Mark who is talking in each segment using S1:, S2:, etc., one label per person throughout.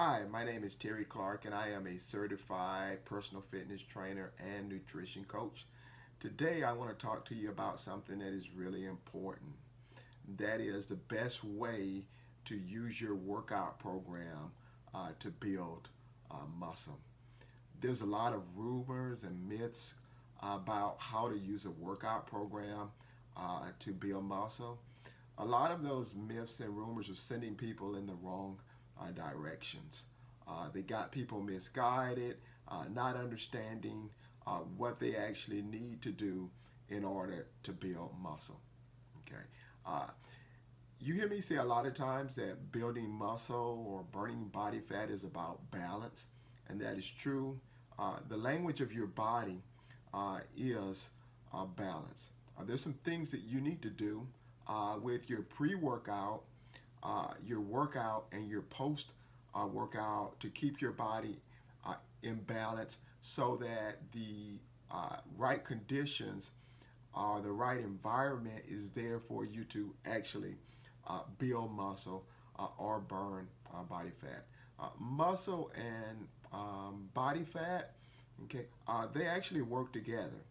S1: Hi, my name is Terry Clark, and I am a certified personal fitness trainer and nutrition coach. Today, I want to talk to you about something that is really important. That is the best way to use your workout program to build muscle. There's a lot of rumors and myths about how to use a workout program to build muscle. A lot of those myths and rumors are sending people in the wrong directions. They got people misguided, not understanding what they actually need to do in order to build muscle. Okay. Uh, you hear me say a lot of times that building muscle or burning body fat is about balance, and that is true. The language of your body is balance. There's some things that you need to do with your pre-workout, your workout, and your post-workout to keep your body in balance so that the right conditions the right environment is there for you to actually build muscle or burn body fat. Muscle and body fat, okay, they actually work together.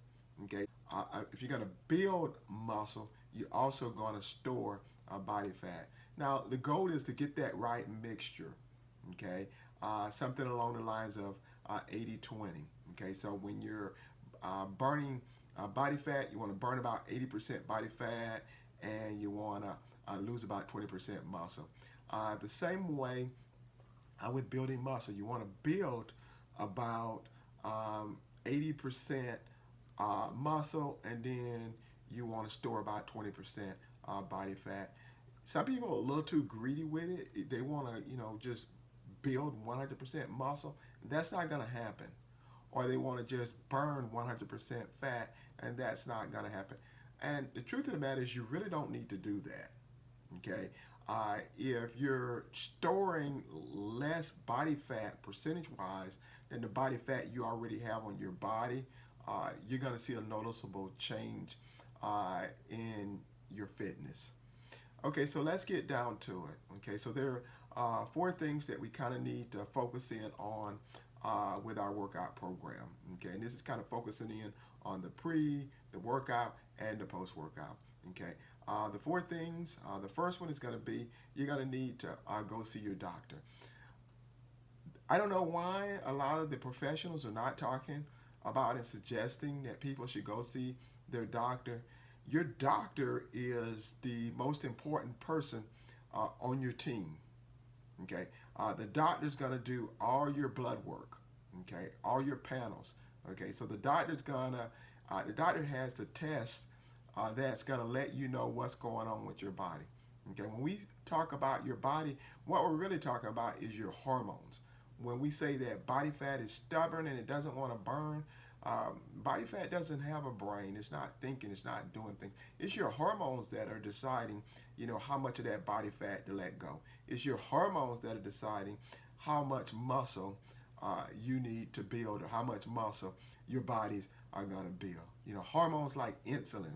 S1: Okay, if you're going to build muscle, you're also going to store body fat. Now, the goal is to get that right mixture. Okay, something along the lines of 80-20. Okay, so when you're burning body fat, you want to burn about 80% body fat, and you want to lose about 20% muscle. The same way with building muscle, you want to build about 80% muscle, and then you want to store about 20% body fat. Some people are a little too greedy with it. They want to, just build 100% muscle. That's not going to happen. Or they want to just burn 100% fat, and that's not going to happen. And the truth of the matter is, you really don't need to do that. Okay, if you're storing less body fat percentage-wise than the body fat you already have on your body, you're going to see a noticeable change in your fitness. Okay, so let's get down to it. Okay, so there are four things that we kind of need to focus in on with our workout program. Okay, and this is kind of focusing in on the workout, and the post-workout. Okay, the four things. The first one is going to be you're going to need to go see your doctor. I don't know why a lot of the professionals are not talking about and suggesting that people should go see their doctor. Your doctor is the most important person on your team. Okay, the doctor's going to do all your blood work. Okay, all your panels. Okay, so the doctor has the test that's going to let you know what's going on with your body. Okay, when we talk about your body, what we're really talking about is your hormones. When we say that body fat is stubborn and it doesn't want to burn, body fat doesn't have a brain. It's not thinking. It's not doing things. It's your hormones that are deciding, how much of that body fat to let go. It's your hormones that are deciding how much muscle you need to build, or how much muscle your bodies are going to build. Hormones like insulin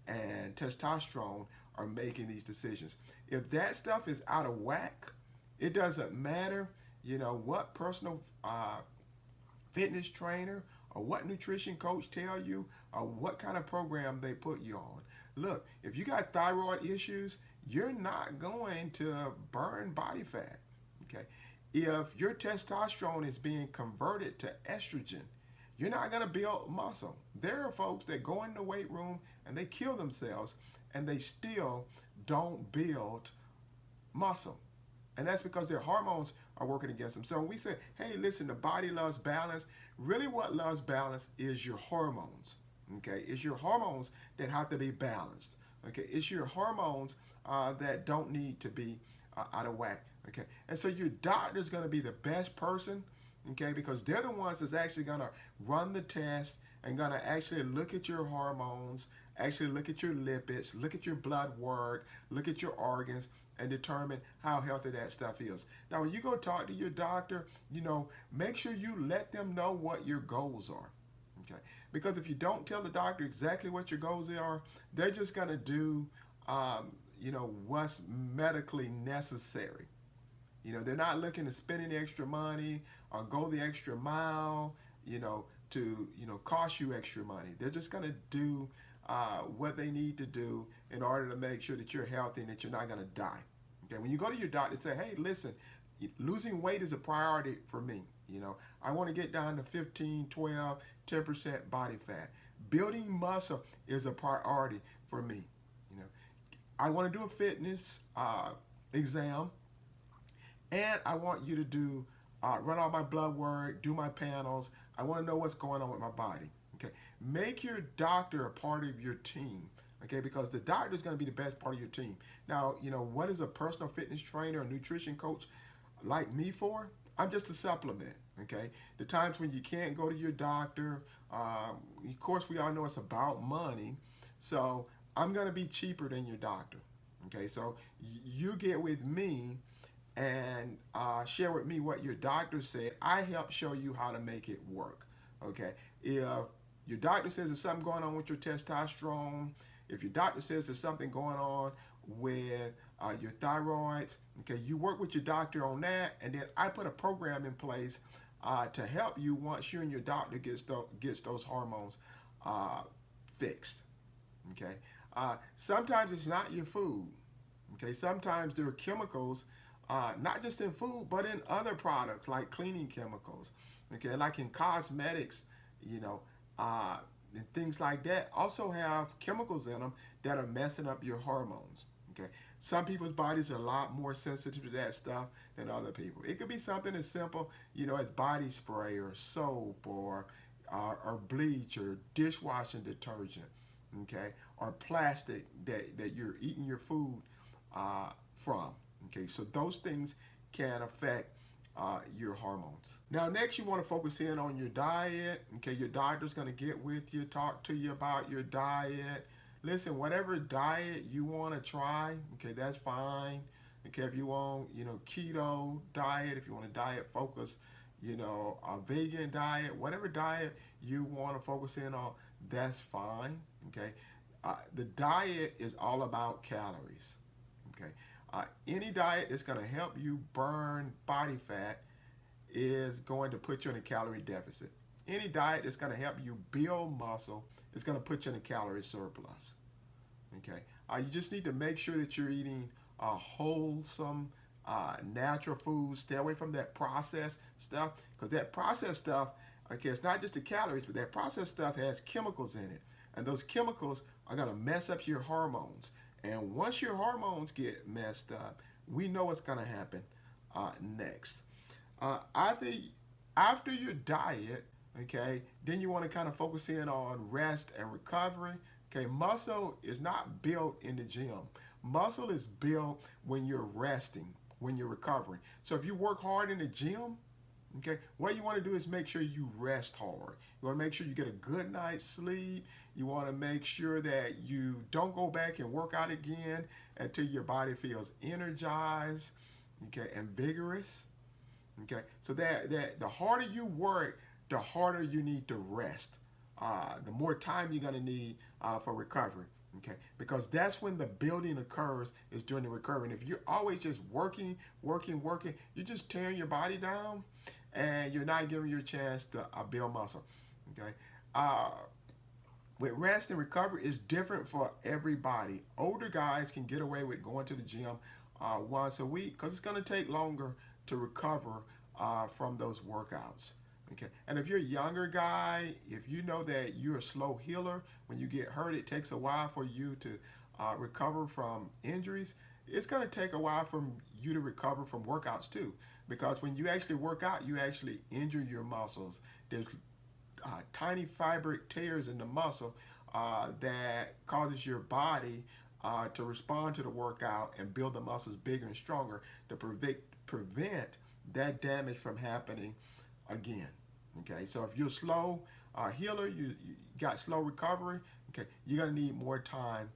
S1: and testosterone are making these decisions. If that stuff is out of whack, it doesn't matter, what personal fitness trainer or what nutrition coach tell you or what kind of program they put you on. Look, if you got thyroid issues, you're not going to burn body fat. Okay, if your testosterone is being converted to estrogen, you're not going to build muscle. There are folks that go in the weight room and they kill themselves and they still don't build muscle. And that's because their hormones are working against them. So when we say, hey, listen, the body loves balance, really what loves balance is your hormones. Okay, it's your hormones that have to be balanced. Okay, it's your hormones that don't need to be out of whack. Okay, and so your doctor is going to be the best person. Okay, because they're the ones that's actually going to run the test and going to actually look at your hormones, actually look at your lipids, look at your blood work, look at your organs, and determine how healthy that stuff is. Now, when you go talk to your doctor, make sure you let them know what your goals are. Okay, because if you don't tell the doctor exactly what your goals are, they're just going to do, what's medically necessary. They're not looking to spend any extra money or go the extra mile, to, cost you extra money. They're just going to do what they need to do in order to make sure that you're healthy and that you're not going to die. Okay, when you go to your doctor, say, hey, listen, losing weight is a priority for me. I want to get down to 15, 12, 10% body fat. Building muscle is a priority for me. I want to do a fitness exam, and I want you to do run all my blood work, do my panels. I want to know what's going on with my body. Okay, make your doctor a part of your team. Okay, because the doctor is going to be the best part of your team. Now, what is a personal fitness trainer or nutrition coach like me for? I'm just a supplement. Okay, the times when you can't go to your doctor, of course, we all know it's about money. So I'm going to be cheaper than your doctor. Okay, so you get with me and share with me what your doctor said. I help show you how to make it work. Okay, if your doctor says there's something going on with your testosterone, if your doctor says there's something going on with your thyroid, okay, you work with your doctor on that, and then I put a program in place to help you once you and your doctor gets those hormones fixed. Okay, sometimes it's not your food. Okay, sometimes there are chemicals, not just in food, but in other products like cleaning chemicals. Okay, like in cosmetics, and things like that also have chemicals in them that are messing up your hormones. Okay, some people's bodies are a lot more sensitive to that stuff than other people. It could be something as simple, as body spray or soap or bleach or dishwashing detergent. Okay, or plastic that you're eating your food from. Okay, so those things can affect your hormones. Now, next you want to focus in on your diet. Okay, your doctor's going to get with you, talk to you about your diet. Listen, whatever diet you want to try, okay, that's fine. Okay, if you want, keto diet, if you want a diet focus, a vegan diet, whatever diet you want to focus in on, that's fine. Okay, the diet is all about calories. Okay, any diet that's going to help you burn body fat is going to put you in a calorie deficit. Any diet that's going to help you build muscle is going to put you in a calorie surplus. Okay, you just need to make sure that you're eating wholesome, natural foods. Stay away from that processed stuff, because that processed stuff, okay, it's not just the calories, but that processed stuff has chemicals in it, and those chemicals are going to mess up your hormones. And once your hormones get messed up, we know what's going to happen next. I think after your diet, okay, then you want to kind of focus in on rest and recovery. Okay, muscle is not built in the gym. Muscle is built when you're resting, when you're recovering. So if you work hard in the gym, okay, what you want to do is make sure you rest hard. You want to make sure you get a good night's sleep. You want to make sure that you don't go back and work out again until your body feels energized, okay, and vigorous. Okay, so that the harder you work, the harder you need to rest. The more time you're going to need for recovery. Okay, because that's when the building occurs, is during the recovery. And if you're always just working, you're just tearing your body down, and you're not giving you a chance to build muscle. Okay, with rest and recovery, is different for everybody. Older guys can get away with going to the gym once a week because it's going to take longer to recover from those workouts. Okay, and if you're a younger guy, if you know that you're a slow healer, when you get hurt, it takes a while for you to recover from injuries. It's going to take a while for you to recover from workouts too, because when you actually work out, you actually injure your muscles. There's tiny fiber tears in the muscle that causes your body to respond to the workout and build the muscles bigger and stronger to prevent that damage from happening again. Okay, so if you're a slow healer, you got slow recovery, okay, you're going to need more time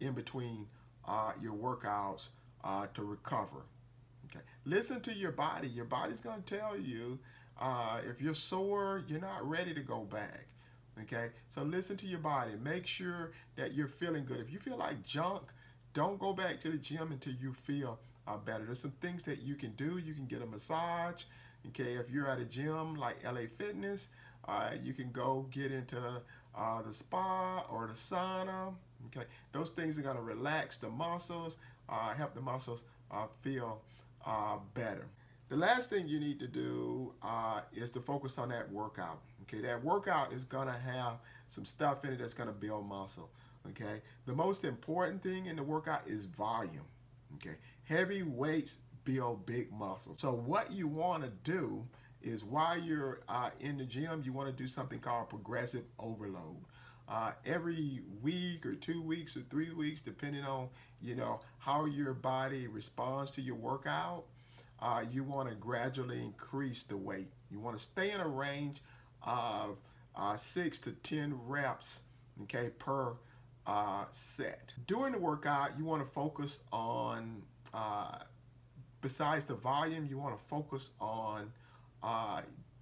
S1: in between your workouts to recover. Okay, listen to your body. Your body's going to tell you if you're sore, you're not ready to go back. Okay, so listen to your body. Make sure that you're feeling good. If you feel like junk, don't go back to the gym until you feel better. There's some things that you can do. You can get a massage. Okay, if you're at a gym like LA Fitness, you can go get into the spa or the sauna. Okay, those things are going to relax the muscles, help the muscles feel better. The last thing you need to do is to focus on that workout. Okay, that workout is going to have some stuff in it that's going to build muscle. Okay, the most important thing in the workout is volume. Okay, heavy weights build big muscles. So what you want to do is while you're in the gym, you want to do something called progressive overload. Every week or 2 weeks or 3 weeks, depending on how your body responds to your workout, you want to gradually increase the weight. You want to stay in a range of 6 to 10 reps, okay, per set. During the workout, you want to focus on, besides the volume, you want to focus on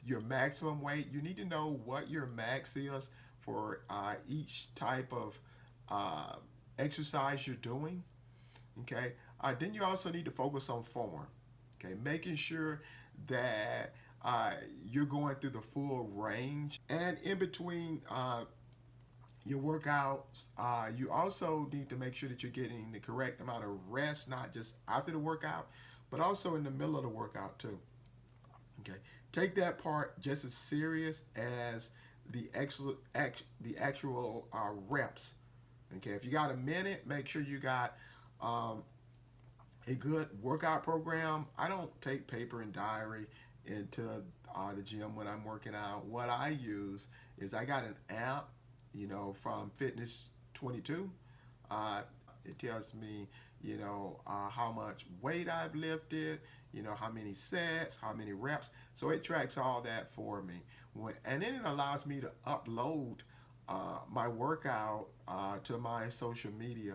S1: your maximum weight. You need to know what your max is for each type of exercise you're doing. Okay. Then you also need to focus on form. Okay, making sure that you're going through the full range, and in between your workouts, you also need to make sure that you're getting the correct amount of rest, not just after the workout, but also in the middle of the workout too. Okay, take that part just as serious as the actual reps. Okay, if you got a minute, make sure you got a good workout program. I don't take paper and diary into the gym when I'm working out. What I use is I got an app, from Fitness 22. It tells me, how much weight I've lifted, how many sets, how many reps. So it tracks all that for me. And then it allows me to upload my workout to my social media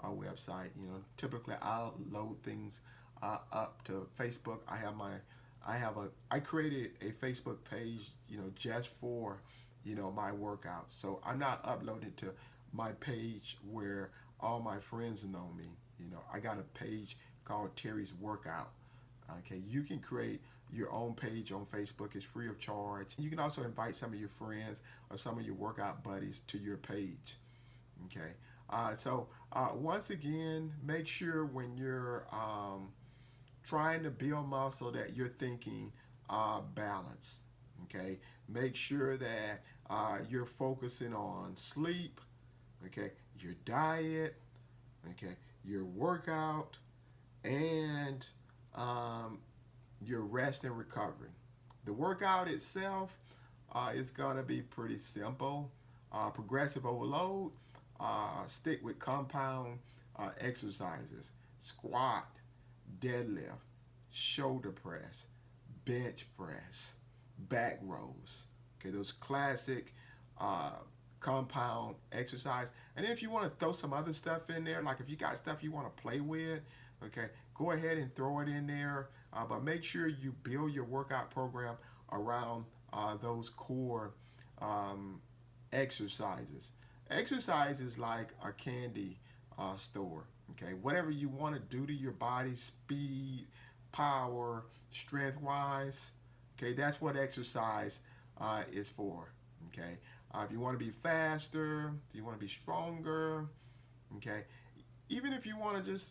S1: website. Typically I'll load things up to Facebook. I created a Facebook page, just for, my workouts. So I'm not uploading to my page where all my friends know me. I got a page called Terry's Workout. Okay, you can create your own page on Facebook. It's free of charge. You can also invite some of your friends or some of your workout buddies to your page. Okay, so once again, make sure when you're trying to build muscle that you're thinking balance. Okay, make sure that you're focusing on sleep, okay, your diet, okay, your workout, and your rest and recovery. The workout itself is going to be pretty simple. Progressive overload, stick with compound exercises: squat, deadlift, shoulder press, bench press, back rows. Okay, those classic compound exercise. And then if you want to throw some other stuff in there, like if you got stuff you want to play with, okay, go ahead and throw it in there. But make sure you build your workout program around those core exercises. Exercise is like a candy store. Okay, whatever you want to do to your body, speed, power, strength wise, okay, that's what exercise is for. Okay, if you want to be faster, if you want to be stronger, okay, even if you want to just,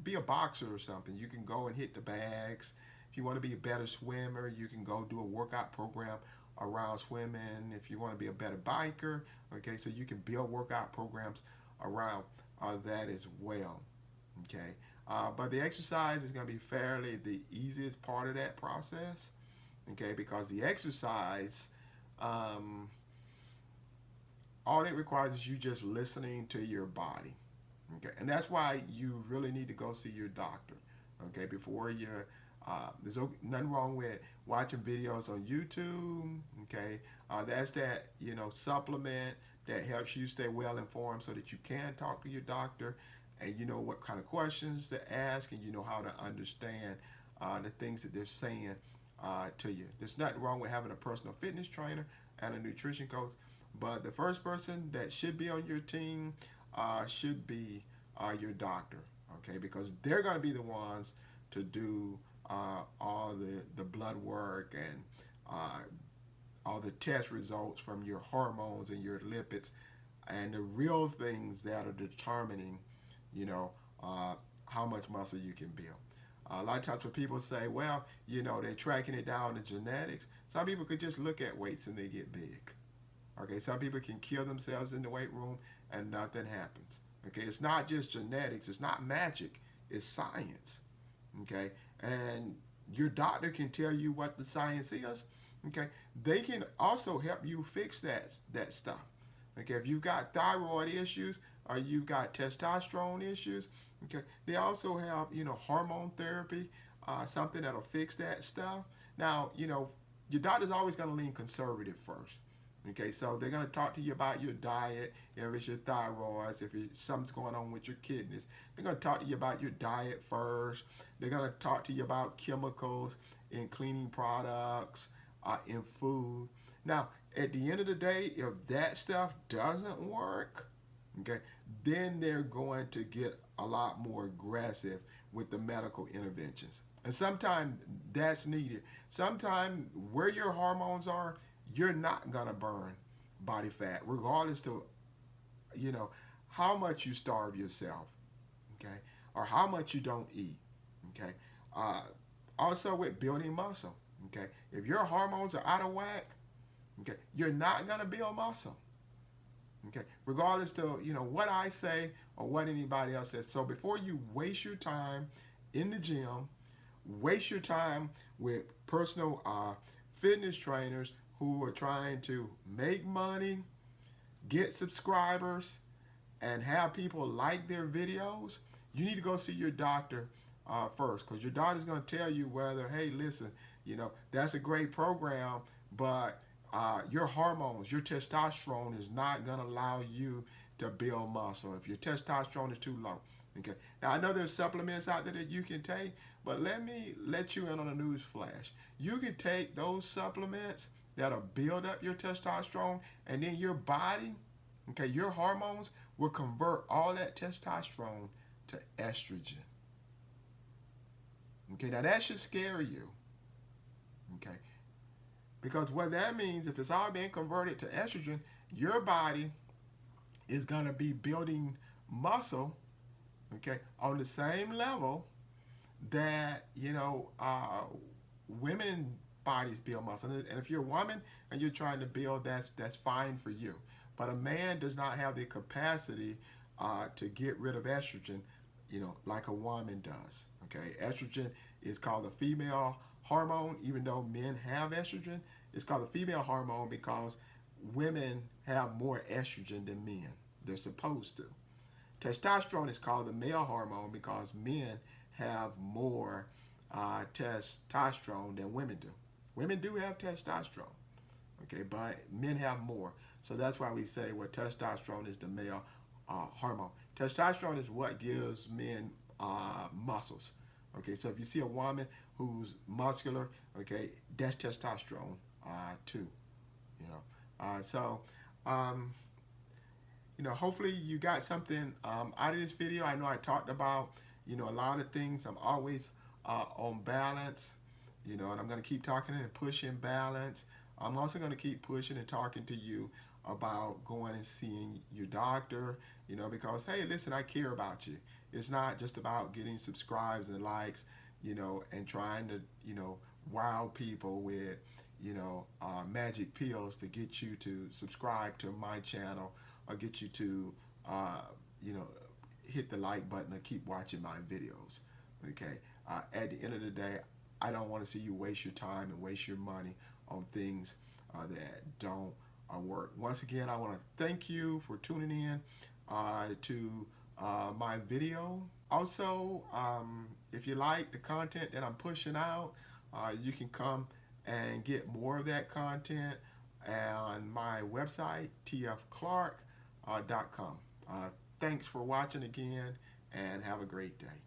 S1: be a boxer or something, you can go and hit the bags. If you want to be a better swimmer, you can go do a workout program around swimming. If you want to be a better biker, okay, so you can build workout programs around that as well. Okay, but the exercise is going to be fairly the easiest part of that process. Okay, because the exercise, all it requires is you just listening to your body. Okay, and that's why you really need to go see your doctor. Okay, before you're there's nothing wrong with watching videos on YouTube. Okay, that's that supplement that helps you stay well informed so that you can talk to your doctor and you know what kind of questions to ask and you know how to understand the things that they're saying to you. There's nothing wrong with having a personal fitness trainer and a nutrition coach, but the first person that should be on your team should be your doctor, okay? Because they're going to be the ones to do all the blood work and uh, all the test results from your hormones and your lipids and the real things that are determining, you know, uh, how much muscle you can build. A lot of times when people say, well, they're tracking it down to genetics, some people could just look at weights and they get big. Okay, some people can kill themselves in the weight room and nothing happens. Okay, it's not just genetics, it's not magic, it's science. Okay, and your doctor can tell you what the science is. Okay, they can also help you fix that stuff. Okay, if you've got thyroid issues or you've got testosterone issues, okay, they also have hormone therapy, something that'll fix that stuff. Now, your doctor's always going to lean conservative first. Okay, so they're going to talk to you about your diet, if it's your thyroid, if it's something's going on with your kidneys. They're going to talk to you about your diet first. They're going to talk to you about chemicals in cleaning products, in food. Now, at the end of the day, if that stuff doesn't work, okay, then they're going to get a lot more aggressive with the medical interventions. And sometimes that's needed. Sometimes where your hormones are, you're not gonna burn body fat, regardless to how much you starve yourself, okay, or how much you don't eat, okay. Uh, Also with building muscle, okay, if your hormones are out of whack, okay, you're not gonna build muscle, okay, regardless to what I say or what anybody else says. So before you waste your time in the gym, waste your time with personal fitness trainers who are trying to make money, get subscribers, and have people like their videos, you need to go see your doctor first, because your doctor's going to tell you whether, hey, listen, that's a great program, but your hormones, your testosterone is not going to allow you to build muscle if your testosterone is too low. Okay. Now I know there's supplements out there that you can take, but let me let you in on a news flash. You can take those supplements that'll build up your testosterone, and then your body, okay, your hormones will convert all that testosterone to estrogen. Okay, now that should scare you. Okay, because what that means, if it's all being converted to estrogen, your body is gonna be building muscle, okay, on the same level that women bodies build muscle. And if you're a woman and you're trying to build, that's fine for you. But a man does not have the capacity to get rid of estrogen, like a woman does. Okay, estrogen is called a female hormone, even though men have estrogen. It's called a female hormone because women have more estrogen than men. They're supposed to. Testosterone is called the male hormone because men have more testosterone than women do. Women do have testosterone, okay, but men have more. So that's why we say, well, testosterone is the male hormone. Testosterone is what gives men muscles. Okay, so if you see a woman who's muscular, okay, that's testosterone too. So hopefully you got something out of this video. I know I talked about a lot of things. I'm always on balance, and I'm going to keep talking and pushing balance. I'm also going to keep pushing and talking to you about going and seeing your doctor, because, hey, listen, I care about you. It's not just about getting subscribes and likes, and trying to, wow people with, magic pills to get you to subscribe to my channel or get you to, hit the like button or keep watching my videos. Okay. At the end of the day, I don't want to see you waste your time and waste your money on things that don't work. Once again, I want to thank you for tuning in to my video. Also, if you like the content that I'm pushing out, you can come and get more of that content on my website, tfclark.com. Thanks for watching again, and have a great day.